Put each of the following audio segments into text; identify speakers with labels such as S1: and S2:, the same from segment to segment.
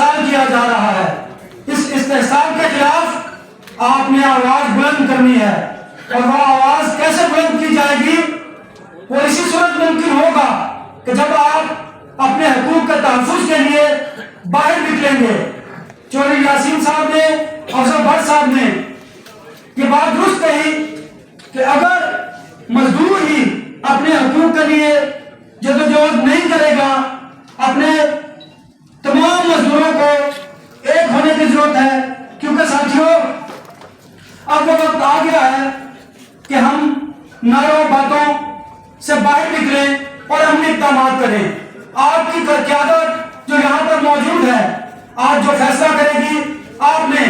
S1: استحصال کیا جا رہا ہے. اس استحصال کے خلاف آپ نے آواز بلند کرنی ہے. اور وہ آواز کیسے بلند کی جائے گی؟ وہ اسی صورت ممکن ہوگا کہ جب آپ اپنے حقوق کے تحفظ کے لیے باہر نکلیں گے. چودھری یاسین صاحب نے، افضل بٹ صاحب نے یہ بات درست کہی کہ اگر مزدور ہی اپنے حقوق کے لیے جدوجہد نہیں کرے گا، اپنے تمام مزدوروں کو ایک ہونے کی ضرورت ہے. کیونکہ ساتھیوں، اب وہ وقت آ گیا ہے کہ ہم نعروں باتوں سے باہر نکلیں اور عملی اقدامات کریں. آپ کی قیادت جو یہاں پر موجود ہے، آج جو فیصلہ کرے گی، آپ نے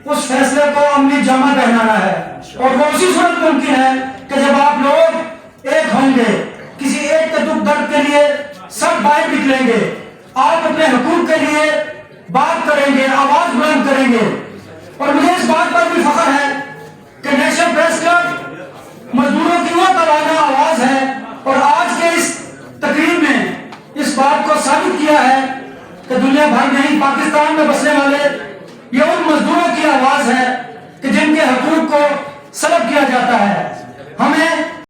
S1: اس فیصلے کو عملی جامہ پہنانا ہے. اور وہ اسی صورت ممکن ہے کہ جب آپ لوگ ایک ہوں گے، کسی ایک کے دکھ درد کے لیے سب باہر نکلیں گے، آپ اپنے حقوق کے لیے بات کریں گے، آواز بلند کریں گے. اور مجھے اس بات پر بھی فخر ہے کہ نیشنل پریس کلب مزدوروں کی وہ توانا آواز ہے، اور آج کے اس تقریب میں اس بات کو ثابت کیا ہے کہ دنیا بھر میں ہی پاکستان میں بسنے والے یہ ان مزدوروں کی آواز ہے کہ جن کے حقوق کو سلب کیا جاتا ہے. ہمیں